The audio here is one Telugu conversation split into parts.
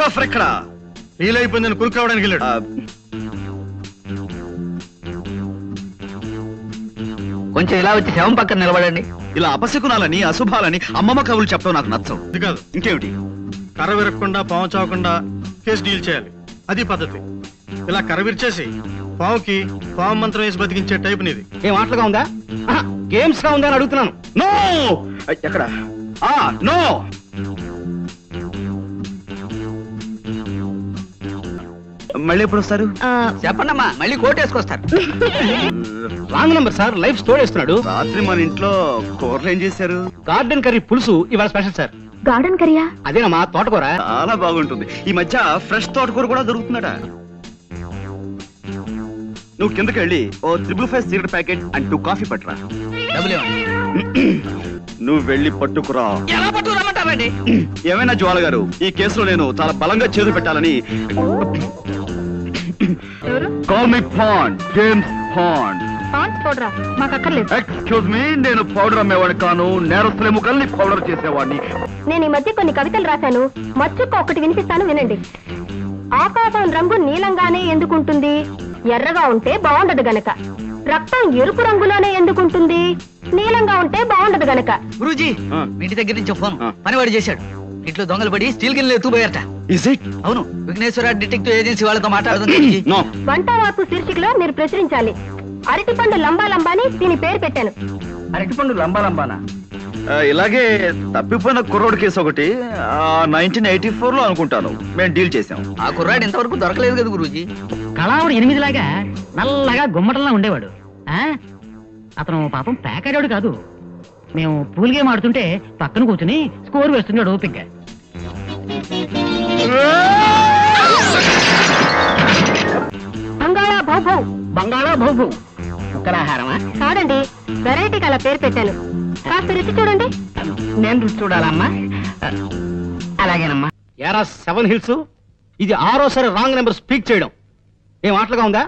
ఫోటోగ్రాఫర్ ఎక్కడ? ఫీల్ అయిపోయిందని కురుకు రావడానికి వెళ్ళాడు. కొంచెం ఇలా వచ్చి శవం పక్కన నిలబడండి. ఇలా అపశకునాలని అశుభాలని అమ్మమ్మ కవులు చెప్పడం నాకు నచ్చం. ఇది కాదు, ఇంకేమిటి? కర్ర విరగకుండా పాము చావకుండా కేసు డీల్ చేయాలి, అది పద్ధతి. ఇలా కర్ర విరిచేసి పావుకి పాము మంత్రం వేసి బతికించే టైప్ నీది. ఏం ఆటలుగా ఉందా, గేమ్స్ గా ఉందా అని అడుగుతున్నాను. నో. ఎక్కడ? నో. మళ్ళీ ఎప్పుడు వస్తారు? చెప్పండమ్మా, మళ్ళీ కోట్ వేసుకొస్తారు. రాంగ్ నంబర్ సార్, లైఫ్ స్టోర్ వేస్తున్నాడు. రాత్రి మన ఇంట్లో కూరలు ఏం చేశారు? గార్డెన్ కర్రీ పులుసు ఇవాళ స్పెషల్ సార్. గార్డెన్ కర్రీయా? అదేనమ్మా, తోటకూర. చాలా బాగుంటుంది. ఈ మధ్య ఫ్రెష్ తోటకూర కూడా దొరుకుతున్నాడా? నువ్వు కిందకి వెళ్ళి ఓ 555 సిగరెట్ ప్యాకెట్ అండ్ 2 కాఫీ పట్టురా. నువ్వు వెళ్ళి పట్టుకురా. ఎలా పట్టుకురామంటారండి? ఏమైనా జ్వాల గారు, ఈ కేసులో నేను చాలా బలంగా చేతులు పెట్టాలని. Call me Bond, James Bond. Excuse me, నేను పౌడర్ అమ్మేవాడిని కాను, నేరస్తుల ముఖల్ని పౌడర్ చేసేవాడిని. నేను ఈ మధ్య కొన్ని కవితలు రాశాను, మచ్చుకు ఒకటి వినిపిస్తాను, వినండి. ఆకాశం రంగు నీలంగానే ఎందుకుంటుంది? ఎర్రగా ఉంటే బాగుండదు గనక. రక్తం ఎరుపు రంగులోనే ఎందుకుంటుంది? నీలంగా ఉంటే బాగుండదు గనక. గురూజీ, ఇంటి దగ్గర నుంచి ఫోన్, పనివాడు చేశాడు. ఇంట్లో దొంగలు పడి స్టీల్ గిన్నెలు ఎత్తుపోయారట. అవును, విఘ్నేశ్వర డిటెక్టివ్ ఏజెన్సీ వాళ్ళతో మాట్లాడుతుంది. వంట మార్పు శీర్షికలో మీరు ప్రచురించాలి. అరటిపండు లంబా లంబాని దీని పేరు పెట్టాను. అరటిపండు లంబా లంబానా? ఇలాగే తప్పిపోయిన కుర్రోడ్ కేసు ఒకటి 1984 లో అనుకుంటాను మేము డీల్ చేసాం. ఆ కుర్రాడు ఇంతవరకు దొరకలేదు కదా గురూజీ. కళావుడు 8 లాగా నల్లగా గుమ్మటంలా ఉండేవాడు. అతను పాపం ప్యాకాడాడు కాదు. మేము పూల్ గేమ్ ఆడుతుంటే పక్కన కూర్చుని స్కోర్ వేస్తున్నాడు ఓపిగ్గా. బంగాళా భౌభౌ. బంగాళా భౌభౌ ఉత్తరాహారమా? కాదండి, వెరైటీకి అలా పేరు పెట్టాను. కాస్త రుచి చూడండి. నేను రుచి చూడాలమ్మా? అలాగేనమ్మా. ఎరా 7 హిల్స్, ఇది 6వ రాంగ్ నెంబర్ స్పీక్ చేయడం. ఏం ఆటలుగా ఉందా,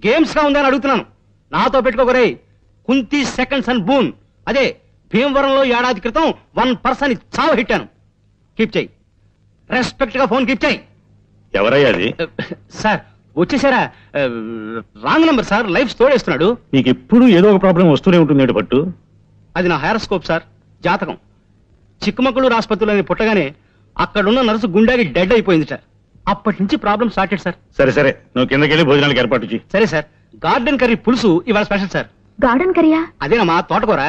గేమ్స్ గా ఉందా అని అడుగుతున్నాను. నాతో పెట్టుకోకరే. కుంతి సెకండ్స్ అండ్ బూన్, అదే భీమవరంలో ఏడాది క్రితం 1% చావు హిట్టాను. కీప్ చేయి, రెస్పెక్ట్ గా ఫోన్ కీప్ చేయి. ఎవరయ్యా అది? సార్ వచ్చేసారా? రాంగ్ నెంబర్ సార్, లైఫ్ తోడేస్తున్నాడు. నీకు ఎప్పుడు ఏదో ఒక ప్రాబ్లం వస్తూనే ఉంటుంది పట్టు. అది నా హైరోస్కోప్ సార్, జాతకం. చిక్కమగళూరు ఆసుపత్రిలో పుట్టగానే అక్కడున్న నర్సు గుండెకి డెడ్ అయిపోయింది సార్. అప్పటి నుంచి ప్రాబ్లం స్టార్టెడ్ సార్. సరే సరే, నువ్వు కిందకెళ్ళి భోజనాలకు ఏర్పాటు చేయి. సరే సార్. గార్డెన్ కర్రీ పులుసు ఇవాళ స్పెషల్ సార్. గార్డెన్ కర్రీయా? అదేనమ్మా, తోటకూర.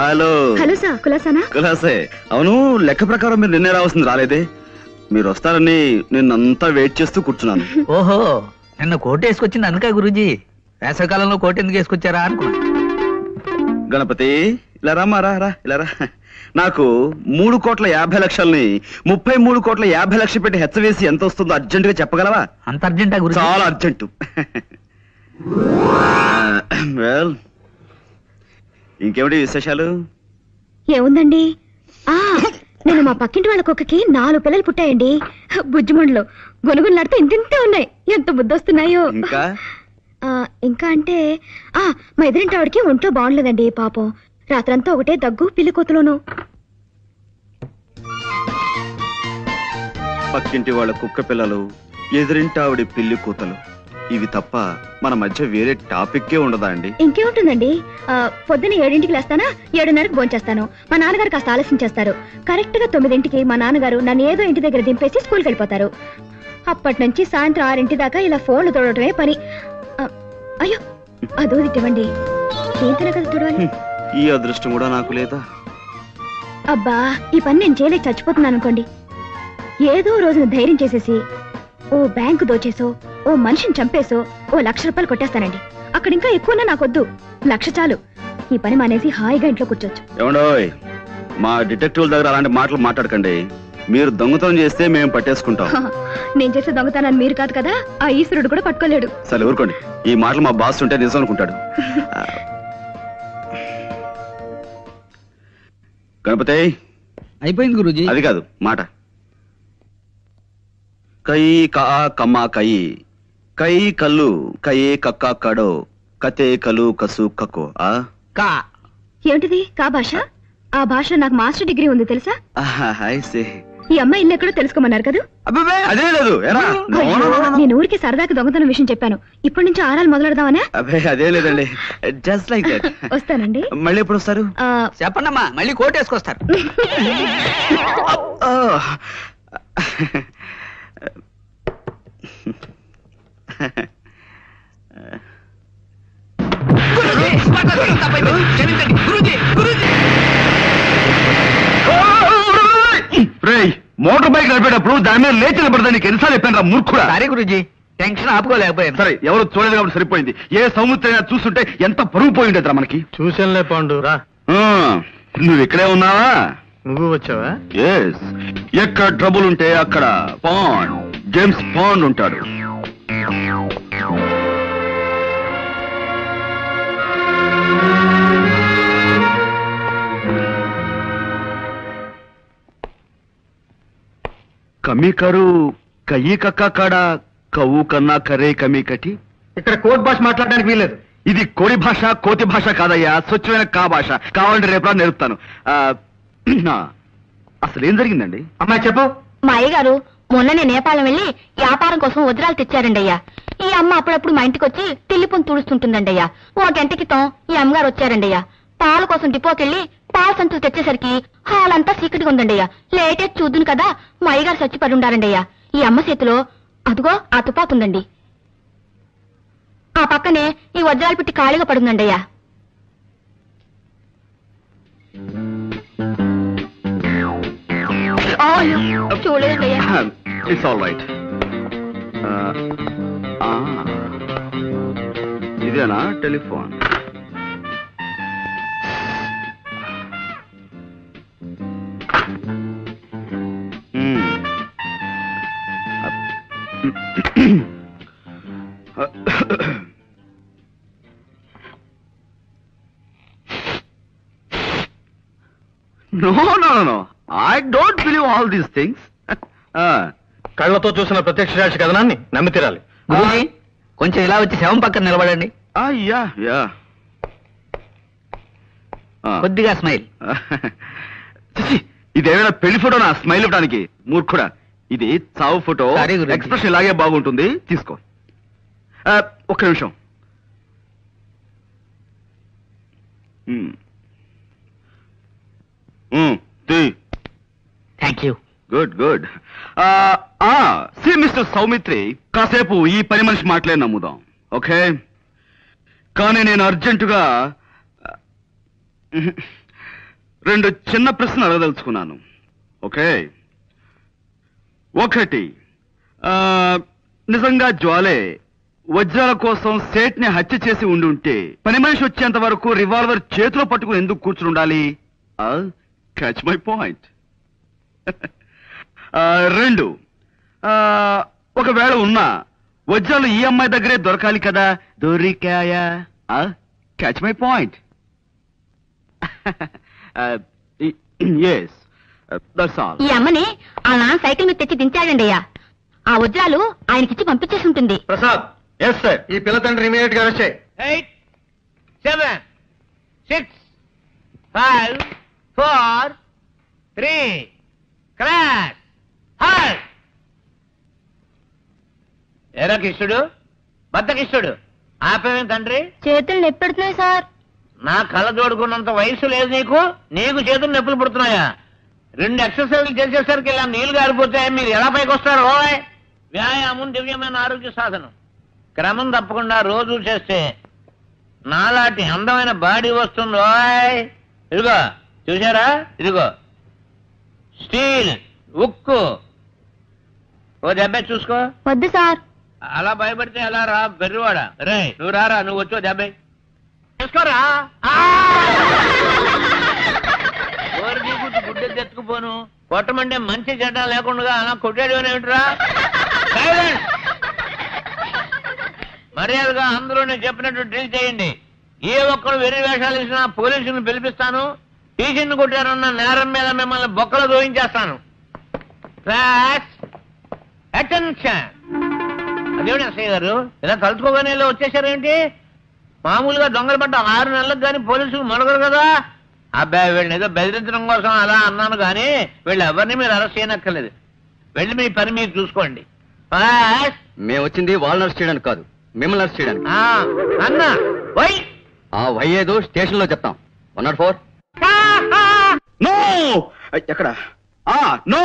హలో. హలో సార్, కులాసానా? కులాసే. అవును, లెక్క ప్రకారం మీరు నిన్నే రావాల్సింది రాలేదే. మీరు వస్తారని నిన్నంతా వెయిట్ చేస్తూ కూర్చున్నాను. ఓహో, నిన్న కోట్ వేసుకొచ్చింది అందుకే గురూజీ. వేసవికాలంలో కోట్ ఎందుకు వేసుకొచ్చారా అనుకున్నా. గణపతి, ఇలా రామా, రా ఇలా రా. నాకు 3,50,00,000ని 33,50,00,000 పెట్టి హెచ్చవేసి ఎంత వస్తుందో అర్జెంట్ గా చెప్పగలవా? అంత అర్జెంటా గురూజీ? చాలా అర్జెంటు. వెల్, ఇంకేమిటి విశేషాలు? ఏముందండి, నేను మా పక్కింటి వాళ్ళ కుక్కకి 4 పిల్లలు పుట్టాయండి. బుజ్జిమండలు గొనుగులు ఇంతింతే ఉన్నాయి. ఎంత బుద్ధొస్తున్నాయో. ఇంకా అంటే మా ఎదురింటి ఆవిడకి ఒంట్లో బాగుండలేదండి పాపం. రాత్రంతా ఒకటే దగ్గు, పిల్లి కోతలోను. పక్కింటి వాళ్ళ కుక్క పిల్లలు, ఎదురింటి ఆవిడ పిల్లి కూతలు, ఇవి తప్ప మన మధ్య వేరే టాపిక్కే ఉండదా అండి? ఇంకేముంటుందండి, పొద్దున 7ంటికి లేస్తానా, 7:30కి భోంచేస్తాను. మా నాన్నగారు కాస్త ఆలస్యం చేస్తారు. కరెక్ట్ గా 9ంటికి మా నాన్నగారు నన్ను ఏదో ఇంటి దగ్గర దింపేసి స్కూల్కి వెళ్ళిపోతారు. అప్పటి నుంచి సాయంత్రం 6 దాకా ఇలా ఫోన్లు తోడటమే పని. అయ్యో, అదో తిట్టవండి, దేంతనే కదా చూడాలి. ఈ అదృష్టం కూడా నాకు లేదా? అబ్బా, ఈ పని నేను చేయలేక చచ్చిపోతున్నాను అనుకోండి. ఏదో రోజున ధైర్యం చేసేసి ఓ బ్యాంకు దోచేసో, ఓ మనిషిని చంపేసో ఓ 1,00,000 రూపాయలు కొట్టేస్తానండి. అక్కడ ఇంకా ఎక్కువన్నా నాకొద్దు, 1,00,000 చాలు. ఈ పని మానేసి హాయిగా ఇంట్లో కూర్చోచ్చు. ఏమండోయ్, మా డిటెక్టివ్ దగ్గర అలాంటి మాటలు మాట్లాడకండి. మీరు దొంగతనం చేస్తే మేము పట్టేసుకుంటాం. నేను చేసే దొంగతనాన్ని మీరు కాదు కదా, ఆ ఈశ్వరుడు కూడా పట్టుకోలేడు. సరే ఊరుకోండి, ఈ మాటలు మా బాస్ ఉంటే నిజం అనుకుంటాడు. గణపతి, అయిపోయింది గురూజీ. అది కాదు మాట. కై కా కమ్మ కై, కై కల్లు కయే కక్క కడో, కతే కలు కసు కకో. ఏమిటిది కా భాష? ఆ భాషలో నాకు మాస్టర్ డిగ్రీ ఉంది తెలుసా? ఈ అమ్మాయి ఇల్లు ఎక్కడో తెలుసుకోమన్నారు కదా? అబ్బే అదే లేదు. నేను ఊరికి సరదాకి దొంగతనం విషయం చెప్పాను. ఇప్పటి నుంచి ఆరాలు మొదలెడదామనే? అబ్బే అదే లేదండి, జస్ట్ లైక్ దట్. వస్తానండి. మళ్ళీ ఎప్పుడు వస్తారు? చెప్పండమ్మా, మళ్ళీ కోట్ వేసుకొస్తారు. మోటార్ బైక్ నడిపేటప్పుడు దాని మీద లేచి నిలబడదా నీకు ఎన్నిసార్లు చెప్పాను రా మూర్ఖుడా. సరే గురూజీ, టెన్షన్ ఆపుకోలేకపోయాను. సరే ఎవరు చూడలేదు కాబట్టి సరిపోయింది. ఏ సముద్రైనా చూస్తుంటే ఎంత పరుగు పోయి ఉండేదిరా మనకి. చూసానులే పాండు, రా. నువ్వు ఇక్కడే ఉన్నావా? నువ్వు వచ్చావా? ఎస్. ఎక్కడ ట్రబుల్ ఉంటే అక్కడ పాండ్, జేమ్స్ పాండ్ ఉంటాడు. కమీ కరు కయ్యి కక్క కాడ కవ్వు కన్నా కరే కమీ కటి. ఇక్కడ కోర్ట్ భాష మాట్లాడడానికి వీల్లేదు. ఇది కోడి భాష, కోతి భాష కాదయ్యా, స్వచ్ఛమైన కా భాష. కావాలంటే రేపు నేర్పుతాను. అసలు ఏం జరిగిందండి? అమ్మాయి చెప్పు. మా అయ్యగారు మొన్ననే నేపాళం వెళ్ళి వ్యాపారం కోసం వజ్రాలు తెచ్చారండి అయ్యా. ఈ అమ్మ అప్పుడప్పుడు మా ఇంటికి వచ్చి తిల్లిపుని తుడుస్తుంటుందండి అయ్యా. ఓ గంట క్రితం ఈ అమ్మగారు వచ్చారండి అయ్యా. పాల కోసం డిపోకెళ్ళి పాల సంచులు తెచ్చేసరికి హాల్ అంతా చీకటిగా ఉందండి అయ్యా. లేటే చూద్దును కదా మా అయ్యగారు చచ్చిపడి ఉండారండి అయ్యా. ఈ అమ్మ చేతిలో అదుగో ఆ తుపాకుందండి. ఆ పక్కనే ఈ వజ్రాలు పెట్టి ఖాళీగా పడుందండి అయ్యా. చూడలేదండి అయ్యా. It's all right. ఇదేనా telephone? No, no, no, no. I don't believe all these things. కళ్ళతో చూసిన ప్రత్యక్ష సాక్షి కథనాన్ని నమ్మి తీరాలి. గురూజీ, కొంచెం ఇలా వచ్చి శవం పక్కన నిలబడండి. యా. కొద్దిగా స్మైల్. ఇదేమైనా పెళ్లి ఫోటోనా స్మైల్ ఇవ్వడానికి? మూర్ఖుడా, ఇది చావు ఫోటో. Sorry, గురూజీ. ఎక్స్ప్రెషన్ ఇలాగే బాగుంటుంది, తీసుకో. ఒక్క నిమిషం. Thank you. Good. See mister Soumitri, కాసేపు ఈ పని మనిషి మాటలే నమ్ముదాం, ఓకే? కానీ నేను అర్జెంటుగా 2 చిన్న ప్రశ్నలు అడగదలుచుకున్నాను, ఓకే? ఒకటి, నిజంగా జ్వాలే వజ్రాల కోసం సేట్ ని హత్య చేసి ఉండుంటే పని మనిషి వచ్చేంత వరకు రివాల్వర్ చేతిలో పట్టుకుని ఎందుకు కూర్చుని ఉండాలి? Catch my point. 2, ఒకవేళ ఉన్నా వజ్రాలు ఈ అమ్మాయి దగ్గరే దొరకాలి కదా, దొరికాయా? Catch my point. Yes, that's all. ఈ అమ్మని ఆ నాన్న సైకిల్ మీద తెచ్చి దించాడండి అయ్యా. ఆ వజ్రాలు ఆయనకిచ్చి పంపించేసి ఉంటుంది. ప్రసాద్. Yes sir. ఈ పిల్ల తండ్రి ఇమీడియట్ గా అరెస్ట్ చేయి. 8, 7, 6, 5, 4, 3, క్రాష్ హాల్. ఎరా కిష్టుడు, బద్ద కిష్టుడు, ఆపేమేం తండ్రి? చేతులు నొప్పెడుతున్నాయి సార్. నా కళ్ళ జోడుకున్నంత వయసు లేదు నీకు. నీకు చేతులు నొప్పులు పుడుతున్నాయా? 2 ఎక్సర్సైజ్లు చేసేసరికి ఇలా నీళ్లు గారిపోతే మీరు ఎలా పైకి వస్తారు? వ్యాయామం దివ్యమైన ఆరోగ్య సాధనం. క్రమం తప్పకుండా రోజు చేస్తే నాలాంటి అందమైన బాడీ వస్తుంది. ఇదిగో చూసారా, ఇదిగో స్టీల్, ఉక్కు. ఓ దెబ్బ చూసుకో. వద్దు సార్. అలా భయపడితే ఎలా రా బెర్రివాడ. రే నువ్వు రారా, నువ్వు వచ్చో దెబ్బ చూసుకోరా. గుడ్డె తెచ్చుకుపోను. కొట్టమంటే మంచి చెడ్డ లేకుండా అలా కొట్టాడు ఏమిట్రా? మర్యాదగా అందరూ నేను చెప్పినట్టు డ్రిల్ చేయండి. ఏ ఒక్కరు వెర్రి వేషాలు ఇచ్చినా పోలీసులను పిలిపిస్తాను. టీచర్ని కొట్టారన్న నేరం మీద మిమ్మల్ని బొక్కలు దోయించేస్తాను. అటెన్షన్. అదేమిటి ఎస్ఐ గారు ఇలా తలుచుకోగానే ఇలా వచ్చేసారేంటి? మామూలుగా దొంగలు పడ్డ 6 నెలలకు కానీ పోలీసులు మొదలగరు కదా. అబ్బాయి వీళ్ళని ఏదో బెదిరించడం కోసం అలా అన్నాను కానీ వీళ్ళు ఎవరిని మీరు అరెస్ట్ చేయనక్కర్లేదు. వెళ్ళి మీ పని మీరు చూసుకోండి. మేము వచ్చింది వాళ్ళని అరెస్ట్ చేయడానికి కాదు, మిమ్మల్ని అరెస్ట్ చేయడానికి. అన్న వై ఆ వై ఏదో స్టేషన్ లో చెప్తాం. 104. నో ఎక్కడ నో,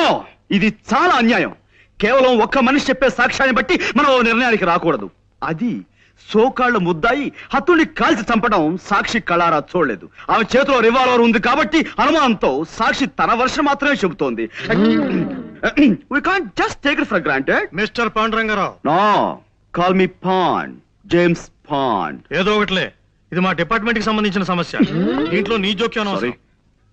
ఇది చాలా అన్యాయం. కేవలం ఒక్క మనిషి చెప్పే సాక్ష్యాన్ని బట్టి మనం ఓ నిర్ణయానికి రాకూడదు. అది సోకాళ్ళు ముద్దాయి హత్తుని కాల్చి చంపడం సాక్షి కళారా చూడలేదు. ఆమె చేతిలో రివాల్వర్ ఉంది కాబట్టి అనుమానంతో సాక్షి తన వర్షం మాత్రమే చెబుతోంది. We can't just take it for granted. Mister Panduranga Rao. No, call me Pond, James Pond. ఏదో ఒకటిలే, ఇది మా డిపార్ట్మెంట్ కి సంబంధించిన సమస్య. దీంట్లో నీ జోక్యం Sorry.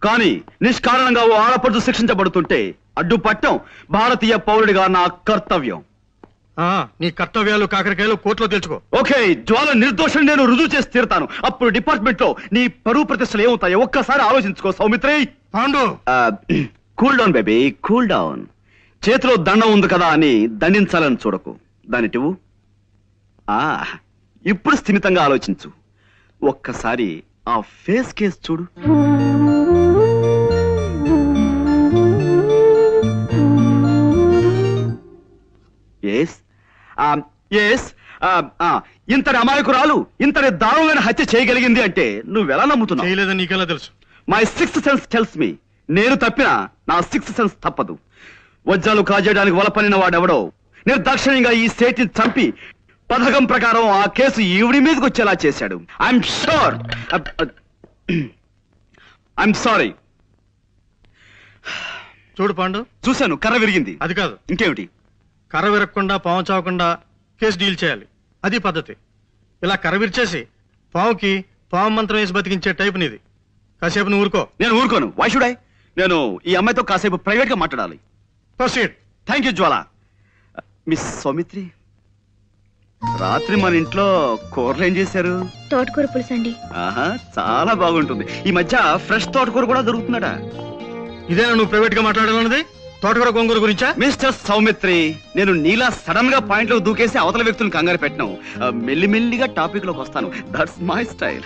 కానీ నిష్కారణంగా ఓ ఆడపడుచు శిక్షించబడుతుంటే అడ్డుపట్టం భారతీయ పౌరుడిగా నా కర్తవ్యం. నీ కర్తవ్యాలు కాకరకాయలు కోర్టులో తెలుసుకో. ఓకే, జ్వాల నిర్దోషం నేను రుజువు చేసి తీరుతాను. అప్పుడు డిపార్ట్మెంట్ లో నీ పరువు ప్రతిష్టలు ఏమవుతాయో ఒక్కసారి ఆలోచించుకో Saumitri. Pandu, cool down baby, cool down. చేతిలో దండం ఉంది కదా అని దండించాలని చూడకు. దానిటివు ఇప్పుడు స్థిమితంగా ఆలోచించు. ఒక్కసారి ఆ ఫేస్ కేస్ చూడు. ఇంతటి అమాయకురాలు ఇంతటి దారుణమైన హత్య చేయగలిగింది అంటే నువ్వెలా నమ్ముతున్నావు? చేయలేదని నీకెలా తెలుసు? My sixth sense tells me. నేను తప్పినా నా సిక్స్త్ సెన్స్ తప్పదు. వజ్రాలు కాజేయడానికి వలపనిన వాడెవడో నిర్దాక్షిణ్యంగా ఈ సేటిని చంపి పథకం ప్రకారం ఆ కేసు ఈవిడి మీదకి వచ్చేలా చేశాడు. I'm sure. I'm sorry. చూడు పాండు, చూశాను, కర్ర విరిగింది. అది కాదు, ఇంకేమిటి? కర్ర విరగకుండా పాము చావకుండా కేసు డీల్ చేయాలి. అది పద్ధతి. ఇలా కర్ర విరిచేసి పావుకి పాము మంత్రం వేసి బతికించే టైప్ నీది. కాసేపు నువ్వు ఊరుకో. నేను ఊరుకోను. Why should I? నేను ఈ అమ్మాయితో కాసేపు ప్రైవేట్ గా మాట్లాడాలి. Proceed. Thank you Jwala. Miss Soumitri, రాత్రి మన ఇంట్లో కూరలు ఏం చేశారు? తోటకూర పులుసు అండి. ఆహా, చాలా బాగుంటుంది. ఈ మధ్య ఫ్రెష్ తోటకూర కూడా దొరుకుతున్నాడా? ఇదేనా నువ్వు ప్రైవేట్ గా మాట్లాడాలన్నది? తోటకూర గోంగూర గురించా? మిస్టర్ సౌమిత్రి, నేను నీలా సడన్ గా పాయింట్ లో దూకేసి అవతల వ్యక్తులను కంగారు పెట్టను. మెల్లిమెల్లిగా టాపిక్ లోకి వస్తాను. That's my style.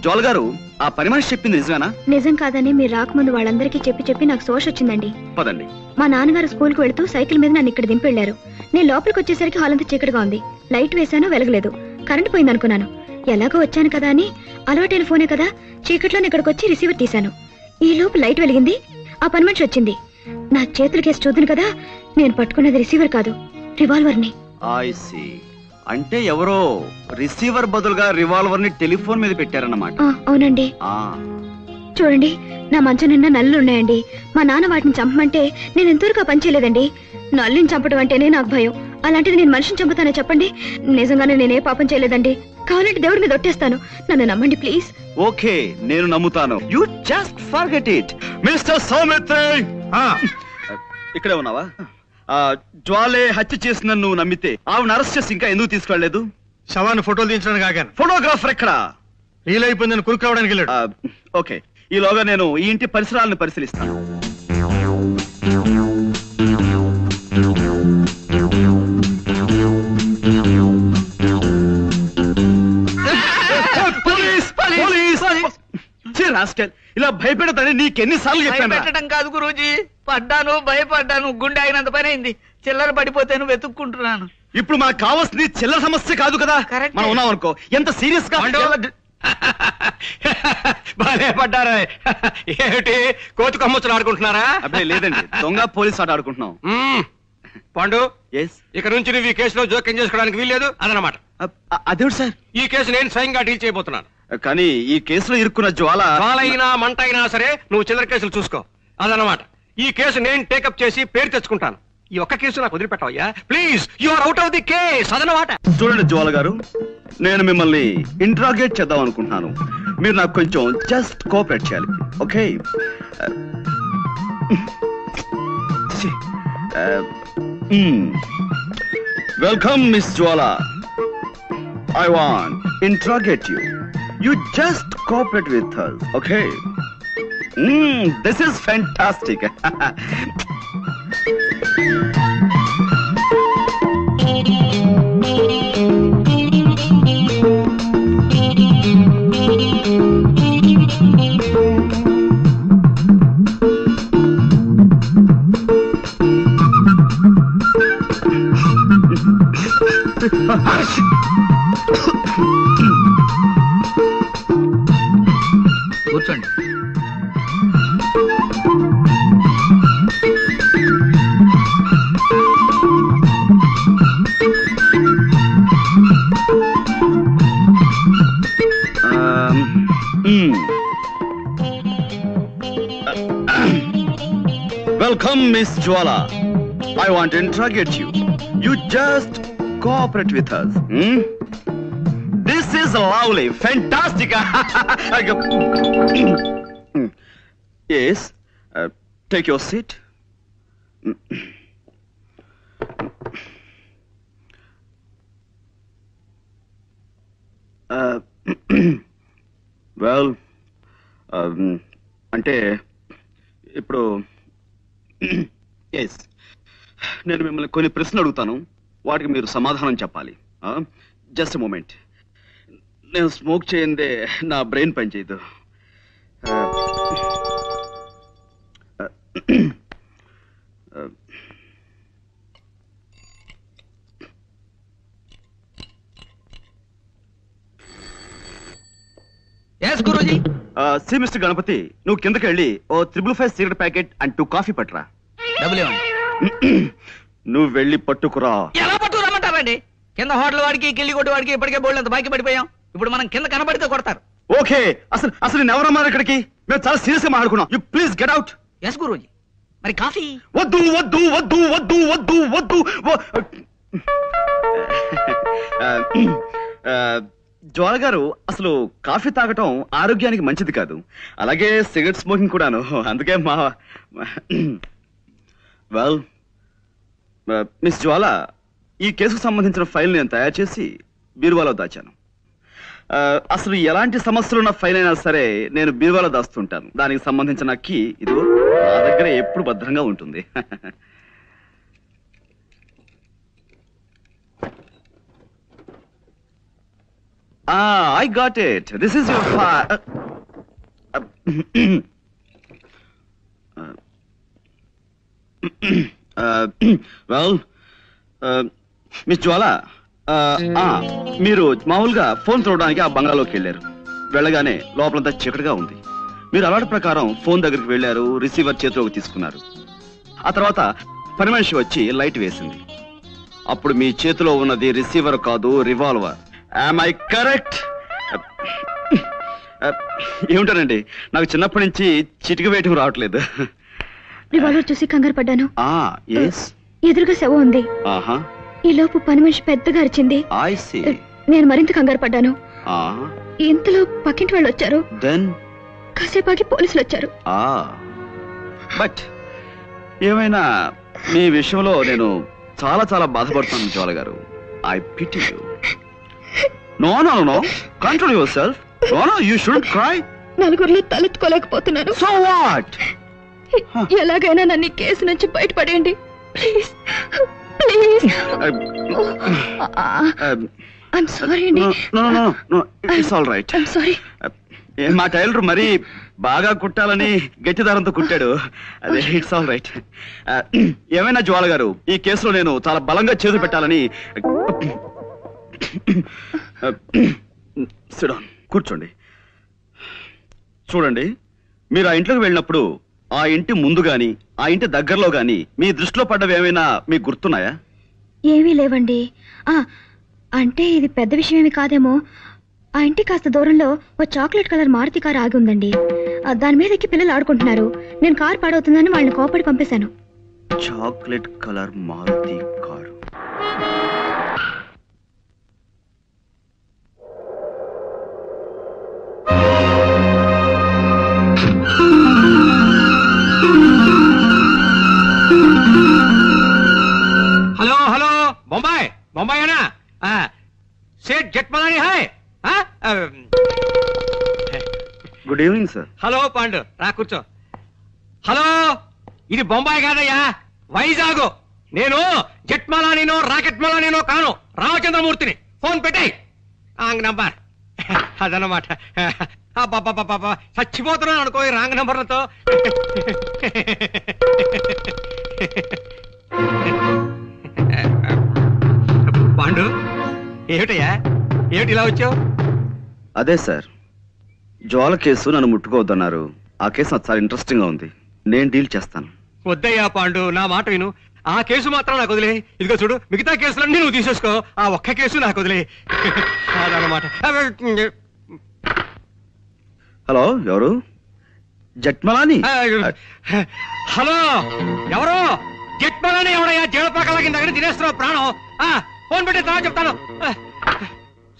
జోల్ గారు, ఆ పని మనిషి చెప్పింది నిజమేనా? నిజం కాదని మీరు రాకముందు వాళ్ళందరికీ చెప్పి నాకు సోష వచ్చిందండి. పదండి. మా నాన్నగారు స్కూల్ కు వెళ్తూ సైకిల్ మీద నన్ను ఇక్కడ దింపెళ్లారు. నేను లోపలికి వచ్చేసరికి హాల్ అంతా చీకటిగా ఉంది. లైట్ వేశాను, వెలగలేదు. కరెంట్ పోయింది అనుకున్నాను. ఎలాగో వచ్చాను కదా అని అలవాటైన ఫోనే కదా, చీకట్లోనే ఇక్కడికి వచ్చి రిసీవర్ తీశాను. ఈ లోపు లైట్ వెలిగింది. ఆ పని మనిషి వచ్చింది. నా చేతులు కేసు చూద్దును కదా, నేను పట్టుకున్నది రిసీవర్ కాదు, రివాల్వర్ ని. I see. అంటే ఎవరో రిసీవర్ బదులుగా రివాల్వర్ ని టెలిఫోన్ మీద పెట్టారన్నమాట. అవునండి. చూడండి, నా మంచం నిండా నల్లులు ఉన్నాయండి. మా నాన్న వాటిని చంపమంటే నేను ఎంతవరకు పని చేయలేదండి. నల్లిని చంపడం అంటేనే నాకు భయం. అలాంటిది నేను మనిషిని చంపుతానే చెప్పండి? నిజంగానే నేనే పాపం చేయలేదండి. కావాలంటే దేవుడి మీద ఒట్టేస్తాను. నన్ను నమ్మండి ప్లీజ్. ఓకే, నేను నమ్ముతాను. You just forget it. Mister Saumitri, ఇక్కడే ఉన్నావా? జ్వాలే హత్య చేసిన నువ్వు నమ్మితే ఆవిడ అరెస్ట్ చేసి ఇంకా ఎందుకు తీసుకెళ్లలేదు? శవాన్ని ఫోటోలు తీయించడానికి ఆగాను. ఫోటోగ్రాఫర్ ఎక్కడ? రీల్ అయిపోయిందని కురుకు రావడానికి వెళ్ళాడు. ఓకే, ఈలోగా నేను ఈ ఇంటి పరిసరాలను పరిశీలిస్తాను. ఇలా భయపెడతానని నీకెన్నిసార్లు చెప్పాను? పెట్టడం కాదు గురూజీ, పడ్డాను, భయపడ్డాను. గుండె అయినంత పని అయింది. చిల్లర పడిపోతాను, వెతుక్కుంటున్నాను. ఇప్పుడు మనకు కావాల్సింది చిల్లర సమస్య కాదు కదా. మనం ఉన్నాం అనుకో, ఎంత సీరియస్ గా బాగా పడ్డారా? ఏమిటి కోతి కొమ్మచ్చులు ఆడుకుంటున్నారా? అబ్బే లేదండి, దొంగ పోలీస్ ఆట ఆడుకుంటున్నాం. పాండు, ఎస్, ఇక నుంచి నువ్వు ఈ కేసులో జోక్యం చేసుకోవడానికి వీల్లేదు అదనమాట. అదేమిటి సార్? ఈ కేసు నేను స్వయంగా డీల్ చేయబోతున్నాను. కానీ ఈ కేసులో ఇరుక్కున్న జ్వాల అయినా మంట అయినా సరే నువ్వు చిల్లర కేసులు చూసుకో అదనమాట. ఈ కేసు నేను టేకప్ చేసి పేరు తెచ్చుకుంటాను. ఈ ఒక్క కేసు నాకు వదిలిపెట్టవయ్యా please. You are out of the case అదనమాట. చూడండి జ్వాల గారు, నేను మిమ్మల్ని ఇంట్రాగేట్ చేద్దాం అనుకుంటున్నాను. మీరు నాకు కొంచెం జస్ట్ కోఆపరేట్ చేయాలి. Okay? Welcome miss Jwala. I want interrogate you. You just cooperate with us, okay? This is fantastic. Welcome, Miss Jwala. I want to interrogate you. You just cooperate with us. This is lovely, fantastic. Yes, take your seat. Well, అంటే ఇప్పుడు ఎస్ నేను మిమ్మల్ని కొన్ని ప్రశ్నలు అడుగుతాను, వాటికి మీరు సమాధానం చెప్పాలి. Just moment. నేను స్మోక్ చేయందే నా బ్రెయిన్ పనిచేయదు. సి మిస్టర్ గణపతి, నువ్వు కిందకి వెళ్ళి ఓ 555 సిగరెట్ ప్యాకెట్ అండ్ 2 కాఫీ పట్టురా. నువ్వు వెళ్ళి పట్టుకురా. ఎలా పట్టుకురమ్మంటారండి? కింద హోటల్ వాడికి కిల్లి కొట్టి వాడికి ఇప్పటికే బోల్డ్ అంత బాకీ పడిపోయాం. ఇప్పుడు మనం కింద కనబడితే కొడతారు. ఓకే, అసలు నేను ఎవరన్నారు ఇక్కడికి? మేము చాలా సీరియస్ గా మాట్లాడుకున్నాం. You please get out. Yes Guruji. మరి కాఫీ? వద్దు వద్దు వద్దు వద్దు వద్దు వద్దు. జ్వాల గారు, అసలు కాఫీ తాగటం ఆరోగ్యానికి మంచిది కాదు, అలాగే సిగరెట్ స్మోకింగ్ కూడాను. అందుకే వెల్ మిస్ జ్వాల, ఈ కేసుకు సంబంధించిన ఫైల్ నేను తయారు చేసి బీరువాలో దాచాను. అసలు ఎలాంటి సమస్యలున్న ఫైల్ అయినా సరే నేను బీరువాలో దాస్తుంటాను. దానికి సంబంధించిన కీ ఇదిగో నా దగ్గర ఎప్పుడు భద్రంగా ఉంటుంది. I got it. This is your file. Well, miss Jwala, మీరు మామూలుగా ఫోన్ చూడడానికి ఆ బంగ్లాలోకి వెళ్ళారు. వెళ్ళగానే లోపలంతా చీకటిగా ఉంది. మీరు అలవాటు ప్రకారం ఫోన్ దగ్గరికి వెళ్ళారు, రిసీవర్ చేతిలోకి తీసుకున్నారు. ఆ తర్వాత పని మనిషి వచ్చి లైట్ వేసింది. అప్పుడు మీ చేతిలో ఉన్నది రిసీవర్ కాదు, రివాల్వర్. Am I correct? ఏమిటానండి, నాకు చిన్నప్పటి నుంచి చిటిక వేయటం రావట్లేదు. రివాల్వర్ చూసి కంగారు పడ్డాను. ఎదురుగా శవం ఉంది. ఈ లోపు పని మనిషి పెద్దగా అరిచింది. నేను మరింత కంగారు పడ్డాను. ఇంతలో పక్కింటి వాళ్ళు వచ్చారు. కాసేపాకి పోలీసులు వచ్చారు. బట్ ఏమైనా మీ విషయంలో నేను చాలా చాలా బాధపడుతున్నాను జ్వాల గారు. I pity you. No, no, no. Control yourself. No, no, you shouldn't cry. నలుగురిలో తలెత్తుకోలేకపోతున్నాను. So what? ఎలాగైనా నన్ను ఈ కేసు నుంచి బయటపడేయండి. Please please. I'm sorry అండి. No. It's all right. I'm sorry. మా టైలర్ మరి బాగా కుట్టాలని గట్టి దారంతో కుట్టాడు. అదే ఇట్స్ ఆల్ రైట్. ఏమైనా జ్వాల గారు, ఈ కేసులో నేను చాలా బలంగా చేతులు పెట్టాలని. కూర్చోండి. చూడండి, మీరు ఆ ఇంట్లోకి వెళ్ళినప్పుడు ఆ ఇంటి ముందు గాని ఆ ఇంటి దగ్గరలో గాని మీ దృష్టిలో పడ్డవి ఏమైనా మీకు గుర్తున్నాయా? ఏమీ లేవండి. అంటే ఇది పెద్ద విషయం ఏమి కాదేమో. ఆ ఇంటి కాస్త దూరంలో ఓ చాక్లెట్ కలర్ మారుతి కారు ఆగి ఉందండి. దాని మీద ఎక్కి పిల్లలు ఆడుకుంటున్నారు. నేను కారు పాడవుతుందని వాళ్ళని కోపడి పంపేశాను. Chocolate colour Maruti car. Hello hello, Bombay Bombay है ना? सेठ जेठमलानी है? Good evening sir. Hello Pandu, రా కూర్చో. హలో, ఇది బొంబాయి కాదయ్యా, వైజాగ్. నేను జెట్మలానీనో రాకెట్ మలానీనో కాను, రామచంద్రమూర్తిని. ఫోన్ పెట్టాయి రాంగ్ నంబర్. అదనమాట. చచ్చిపోతున్నాను అనుకో ఈ రాంగ్ నంబర్లతో. పాండు, ఏమిటయ్యా, ఏమిటి ఇలా వచ్చావు? అదే సార్, జ్వాల కేసు నన్ను ముట్టుకోవద్దన్నారు. ఆ కేసు నాకు చాలా ఇంట్రెస్టింగ్ గా ఉంది. నేను డీల్ చేస్తాను. వద్దయ్యా పాండు, నా మాట విను. ఆ కేసు మాత్రం నాకు వదిలే. ఇదిగో చూడు, మిగతా కేసులన్నీ నువ్వు తీసేసుకో. ఆ ఒక్క కేసు నాకు వదిలే. అదనమాట. హలో, ఎవరు? జట్మలాని హలో, ఎవరు? జట్మలని ఎవడయ్యా? జేడపాకల కింద తినేస్తున్నావు ప్రాణం. ఫోన్ పెట్టి తర్వాత చెప్తాను.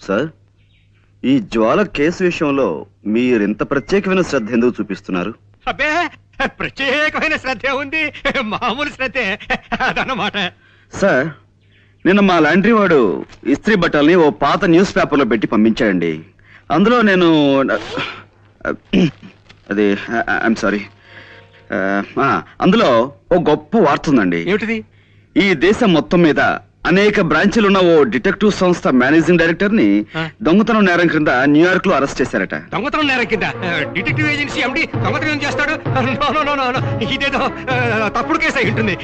సార్, ఈ జ్వాల కేసు విషయంలో మీరెంత ప్రత్యేకమైన శ్రద్ధ ఎందుకు చూపిస్తున్నారు? అబ్బే, ప్రత్యేకమైన శ్రద్ధ ఉంది, మామూలు శ్రద్ధే అదన్నమాట. సార్, నిన్న మా లాండ్రీ వాడు ఇస్త్రీ బట్టల్ని ఓ పాత న్యూస్ పేపర్లో పెట్టి పంపించాడండి. అందులో నేను అది ఐఎమ్ సారీ, అందులో ఓ గొప్ప వార్త ఉందండి. ఏమిటిది? ఈ దేశం మొత్తం మీద అనేక బ్రాంచీలున్న ఓ డిటెక్టివ్ సంస్థ మేనేజింగ్ డైరెక్టర్ ని దొంగతనం నేరం క్రింద న్యూయార్క్ లో అరెస్ట్ చేశారట. దొంగతనం నేరం కింద డిటెక్టివ్ ఏజెన్సీ ఎండి దొంగతనం చేస్తాడు? ఇదేదో తప్పుడు కేసు అయి ఉంటుంది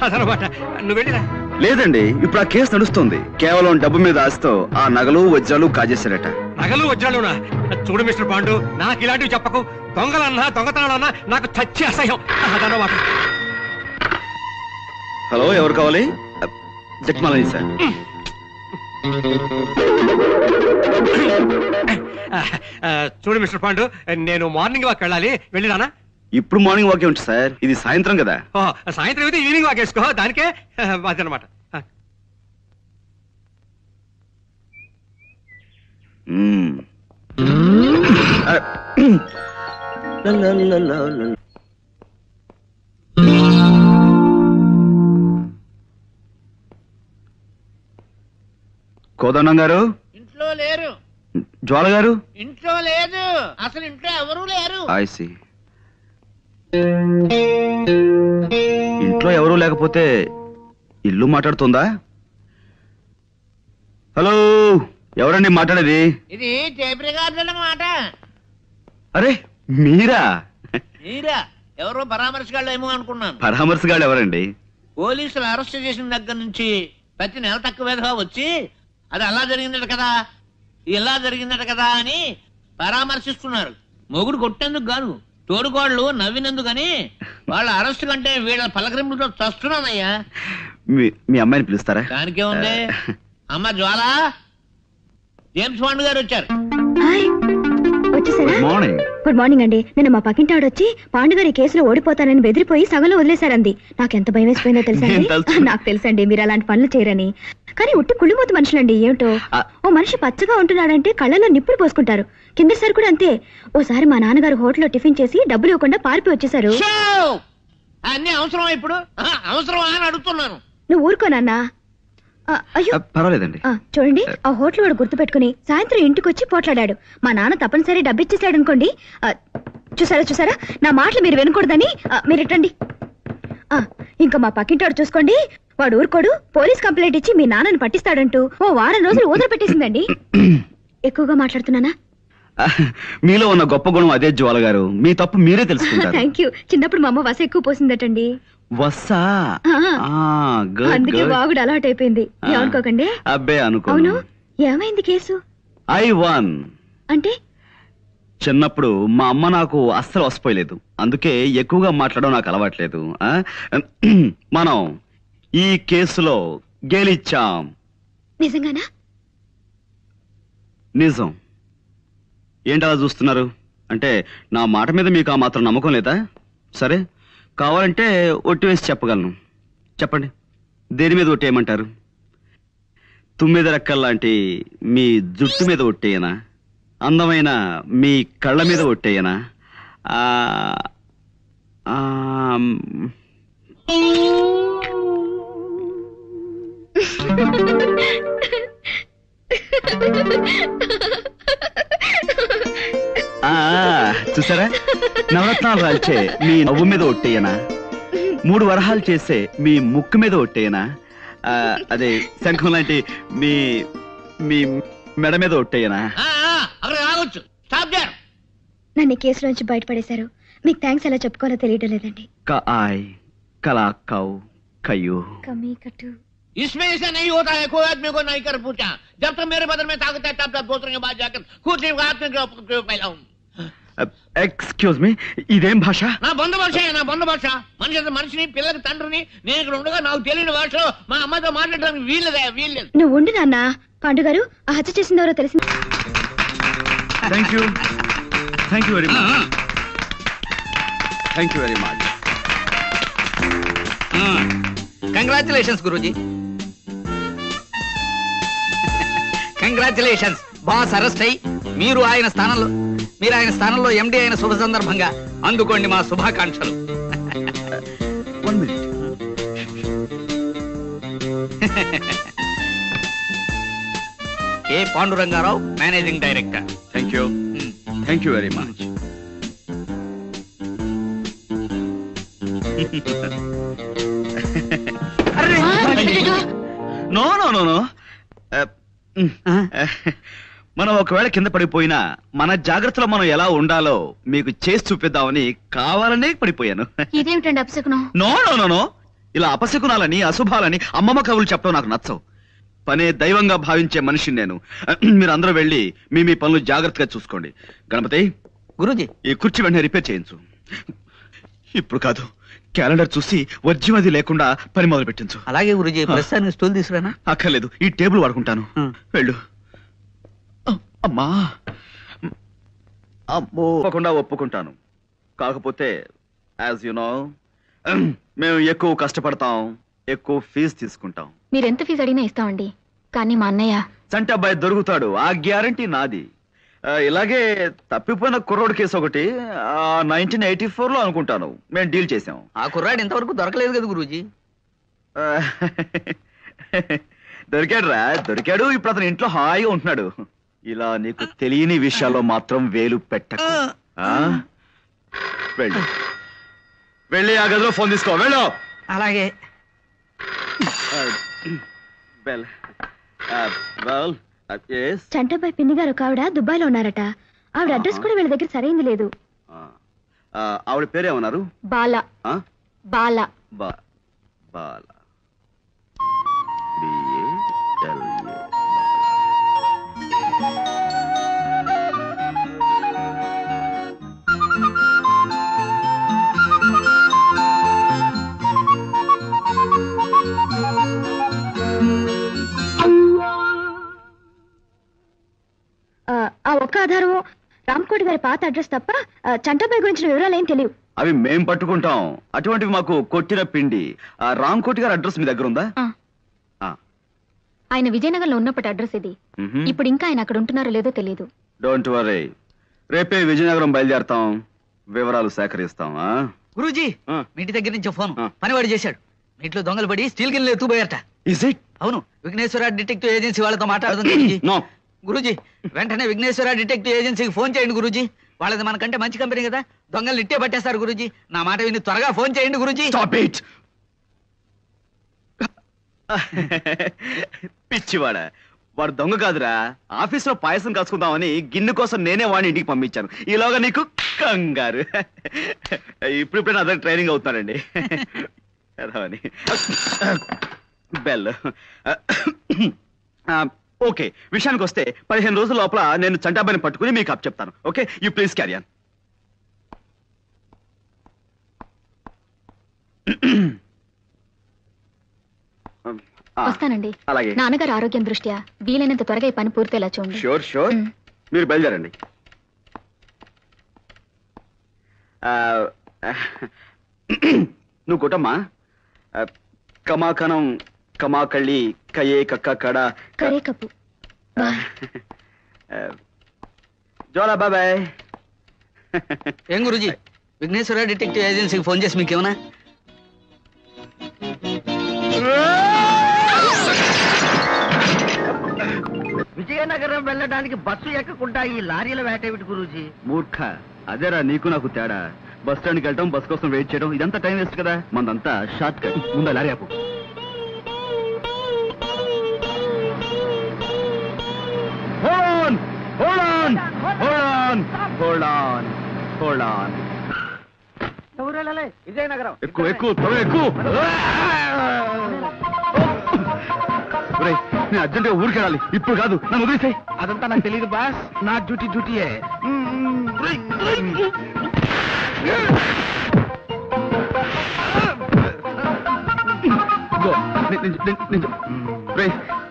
అదనమాట. నువ్వు వెళ్ళిరా. లేదండి, ఇప్పుడు ఆ కేసు నడుస్తుంది. కేవలం డబ్బు మీద ఆశతో ఆ నగలు వజ్రాలు కాజేశారట. నగలు వజ్రాలునా? చూడు మిస్టర్ పాండు, నాకు ఇలాంటివి చెప్పకు. దొంగలన్నా దొంగతనాలన్నా నాకు చచ్చి అసహ్యం అదనమాట. హలో, ఎవరు కావాలి? జట్మలని సార్. చూడు మిస్టర్ పాండు, నేను మార్నింగ్ వాక్ వెళ్ళాలి, వెళ్ళిరానా? ఇప్పుడు మార్నింగ్ వాక్ ఏమిటి సార్? ఇది సాయంత్రం కదా. సాయంత్రం అయితే ఈవినింగ్ వాక్ వేసుకో, దానికే అదనమాట. కోదండం గారు ఇంట్లో లేరు. జ్వాల గారు ఇంట్లో లేదు, అసలు ఇంట్లో ఎవరూ లేరు. ఐసి. ఇంట్లో ఎవరూ లేకపోతే ఇల్లు మాట్లాడుతుందా? హలో, ఎవరండి మాట్లాడేది? ఇది టేప్ రికార్డుల మాట. అరే మీరా? మీరా? ఎవరో పరామర్శగాళ్ళు ఏమో అనుకున్నాను. పరామర్శగాళ్ళు ఎవరండి? పోలీసులు అరెస్ట్ చేసిన దగ్గర నుంచి ప్రతి నెల తక్కువ వచ్చి అది అలా జరిగిందట కదా, ఇలా జరిగిందట కదా అని పరామర్శిస్తున్నారు. మొగుడు కొట్టేందుకు కాదు, తోడుకోళ్ళు నవ్వినందుకని. వాళ్ళ అరెస్ట్ కంటే వీళ్ళ పలకరింపులతో చస్తున్నానయ్యా. మీ అమ్మాయిని పిలుస్తారా? దానికే ఉంది. అమ్మ జ్వాల, జేమ్స్ బాండ్ గారు వచ్చారు. వచ్చేసారా? మార్నింగ్. గుడ్ మార్నింగ్ అండి. నిన్న మా పక్కింటి ఆవిడ వచ్చి పాండుగారి కేసులో ఓడిపోతానని బెదిరిపోయి సగంలో వదిలేశారంది. నాకెంత భయం వేసిపోయిందో తెలుసండి. నాకు తెలుసండి మీరు అలాంటి పనులు చేయరని. కానీ ఉట్టి కుళ్ళిమూత మనుషులండి. ఏమిటో, ఓ మనిషి పచ్చగా ఉంటున్నాడంటే కళ్ళలో నిప్పులు పోసుకుంటారు. కిందసారి కూడా అంతే. ఓసారి మా నాన్నగారు హోటల్లో టిఫిన్ చేసి డబ్బులు ఇవ్వకుండా పారిపోయి వచ్చేసారు. అన్ని అవసరమా ఇప్పుడు? అవసరమా అని అడుగుతున్నాను. నువ్వు ఊరుకోనన్నా. అయ్యో పర్వాలేదండి. చూడండి, ఆ హోటల్ వాడు గుర్తు పెట్టుకుని సాయంత్రం ఇంటికి వచ్చి పోట్లాడాడు. మా నాన్న తప్పనిసరి డబ్బు ఇచ్చేసాడు అనుకోండి. చూసారా, నా మాటలు మీరు వినకూడదని మీరు ఇట్టండి. ఇంకా మా పక్కింటాడు చూసుకోండి, వాడు ఊరుకోడు. పోలీస్ కంప్లైంట్ ఇచ్చి మీ నాన్నని పట్టిస్తాడంటూ ఓ వారం రోజులు ఊదర పెట్టేసిందండి. ఎక్కువగా మాట్లాడుతున్నానా? మీలో ఉన్న గొప్ప గుణం అదే జ్వాల గారు. మీ తప్పు మీరే తెలుసుకుంటారు. Thank you. చిన్నప్పుడు మా అమ్మ వస ఎక్కువ పోసిందటండి. వస్సా? అందుకే బాగుడు అలవాటు అయిపోయింది. ఏమనుకోకండి. అబ్బే అనుకో. అవును, ఏమైంది కేసు? ఐ వన్ అంటే చిన్నప్పుడు మా అమ్మ నాకు అస్సలు వసిపోయలేదు. అందుకే ఎక్కువగా మాట్లాడడం నాకు అలవాట్లేదు. మనం ఈ కేసులో గెలిచాం. నిజంగానా? నిజం. ఏంటలా చూస్తున్నారు? అంటే నా మాట మీద మీకు ఆ మాత్రం నమ్మకం లేదా? సరే, కావాలంటే ఒట్టి వేసి చెప్పగలను. చెప్పండి, దేని మీద ఒట్టేయమంటారు? తుమ్మిద రెక్కల్లాంటి మీ జుట్టు మీద ఒట్టేయనా? అందమైన మీ కళ్ళ మీద ఒట్టేయనా? చూసారా, నవరత్నాలు రాల్చే మీ నవ్వు మీద ఒట్టేయనా? 3 వరహాలు చేసే మీ ముక్కు మీద ఒట్టేయనా? అదే శంఖం లాంటి మీ మీ మెడ మీద ఒట్టేయనా? నన్ను కేసు నుంచి బయటపడేశారు. మీకు థ్యాంక్స్ ఎలా చెప్పుకోవాలో తెలియడం లేదండి. कमी कटू इसमें ऐसा नहीं होता है। कोई आदमी को नहीं कर पूछा। जब तक मेरे बदल में ताकत है तब तक दूसरों के बाद जाकर खुद ही हाथ में फैलाऊं। ఎక్స్క్యూజ్ మీ, ఇదేం భాష? నా బంధు భాష, నా బంధు భాష. మనిషిని పిల్లకి తండ్రిని నేను ఇక్కడ ఉండగా నాకు తెలియని భాషలో మా అమ్మతో మాట్లాడడానికి వీల్లేదు. నువ్వు ఉండు నాన్న. పాండు గారు, ఆ హత్య చేసిందెవరో తెలిసింది. Thank you very much. Thank you very much. Congratulations Guruji. Congratulations. Boss arrest అయ్యి మీరు ఆయన స్థానంలో ఎండి అయిన శుభ సందర్భంగా అందుకోండి మా శుభాకాంక్షలు. 1 minute. K Pandurangarao, managing director. Thank you very much. No no no no. మనం ఒకవేళ కింద పడిపోయినా మన జాగ్రత్తలో మనం ఎలా ఉండాలో మీకు చేసి చూపిద్దామని కావాలనే పడిపోయాను. ఇదేమిటండి అపశకునం? No no no no. ఇలా అపశకునాలని అశుభాలని అమ్మమ్మ కవులు చెప్పడం నాకు నచ్చవు. పనే దైవంగా భావించే మనిషిని నేను. మీరు అందరూ వెళ్ళి మీ పనులు జాగ్రత్తగా చూసుకోండి. గణపతి, గురూజీ ఈ కుర్చీ వెంటనే రిపేర్ చేయించు. ఇప్పుడు కాదు, క్యాలెండర్ చూసి వజ్జమది లేకుండా పని మొదలు పెట్టించు. అలాగే గురూజీ. ప్రస్తుతానికి స్టూల్ తీసుకురానా? అక్కర్లేదు, ఈ టేబుల్ వాడుకుంటాను. వెళ్ళు. అమ్మా, అమ్మో, తప్పకుండా ఒప్పుకుంటాను. కాకపోతే యాజ్ యు నో, మేము ఎక్కువ కష్టపడతాం, ఎక్కువ ఫీజు తీసుకుంటాం. మీరెంత ఫీజు అడిగినా ఇస్తామండి. కానీ మా అన్నయ్య చంటి అబ్బాయి దొరుకుతాడు, ఆ గ్యారంటీ నాది. ఇలాగే తప్పిపోయిన కుర్రోడ్ కేసు ఒకటి 1984లో అనుకుంటాను మేము డీల్ చేసాం. ఆ కుర్రాడు ఇంతవరకు దొరకలేదు కదా గురూజీ. దొరికాడు. ఇప్పుడు అతను ఇంట్లో హాయిగా ఉంటున్నాడు. ఇలా నీకు తెలియని విషయాల్లో మాత్రం వేలు పెట్టకు. వెళ్ళి ఆ గదిలో ఫోన్ తీసుకో. వెళ్ళు. అలాగే. చంటబాయ్ పిన్ని గారు ఒక ఆవిడ దుబాయ్లో ఉన్నారట. ఆవిడ అడ్రస్ కూడా వీళ్ళ దగ్గర సరైంది లేదు. ఆవిడ పేరేమన్నారు? బాలా. బాలా. బాలా. ఆ ఒక్క ఆధారం రామ్కోటి గారి పాత అడ్రస్ తప్ప చంటాబాయ్ గురించిన వివరాలు ఏం తెలియవు. అవి మేం పట్టుకుంటాం. అటువంటివి మాకు కొట్టిన పిండి. రామ్కోటి గారి అడ్రస్ మీ దగ్గర ఉందా? ఆయన విజయనగరంలో ఉన్నప్పటి అడ్రస్ ఇది. ఇప్పుడు ఇంకా ఆయన అక్కడ ఉంటున్నారో లేదో తెలియదు. డోంట్ వరీ, రేపే విజయనగరం బయలుదేరతాం, వివరాలు సేకరిస్తాం. గురూజీ, మీ ఇంటి దగ్గర నుంచి ఫోన్ పనివాడు చేశాడు. మీ ఇంట్లో దొంగలు పడి స్టీల్ గిన్నెలు ఎత్తుపోయారట. Is it? అవును, విఘ్నేశ్వర డిటెక్టివ్ ఏజెన్సీ వాళ్ళతో మాట్లాడుతుంది. గురూజీ, వెంటనే విఘ్నేశ్వర డిటెక్టివ్ ఏజెన్సీకి ఫోన్ చేయండి గురూజీ. వాళ్ళది మనకంటే మంచి కంపెనీ కదా, దొంగలు ఇట్టే పట్టేస్తారు గురూజీ. నా మాట విని త్వరగా ఫోన్ చేయండి గురూజీ. పిచ్చివాడా, వాడు దొంగ కాదురా. ఆఫీస్ లో పాయసం కాసుకుందామని గిన్నె కోసం నేనే వాడిని ఇంటికి పంపించాను. ఈలోగా నీకు కంగారు. ఇప్పుడు అదే ట్రైనింగ్ అవుతున్నారండి. బెల్. ఓకే, విషయానికి వస్తే 15 రోజుల లోపల నేను చంటాబాయిని పట్టుకుని మీకు అప్ చెప్తాను. Okay, you please carry on. వస్తానండి. అలాగే. నాన్నగారు ఆరోగ్యం దృష్ట్యా వీలైనంత త్వరగా ఈ పని పూర్తయ్యేలా చూడండి. Sure sure. మీరు బయలుదేరండి. నువ్వు కొట్టమ్మా. కమాకనం కమాకళ్ళి కయే కక్క కడ కరే కప్పు. జోలా బాబాయ్. ఏం గురూజీ, విఘ్నేశ్వర డిటెక్టివ్ ఏజెన్సీకి ఫోన్ చేసి మీకేమన్నా? విజయనగరం వెళ్ళడానికి బస్సు ఎక్కకుండా ఈ లారీల వేటేమిటి గురూజీ? మూర్ఖ, అదేరా నీకు నాకు తేడా. బస్ స్టాండ్కి వెళ్ళటం, బస్ కోసం వెయిట్ చేయడం, ఇదంతా టైం వేస్ట్ కదా. మనదంతా షార్ట్ కట్. ముందు లారీ ఆపు. విజయనగరం ఎక్కువ ఎక్కువ త్వరగా ఎక్కువ. నేను అర్జెంట్గా ఊరికి వెళ్ళాలి. ఇప్పుడు కాదు, నన్ను వదిలేసాయి. అదంతా నాకు తెలియదు బాస్. నా డ్యూటీయే.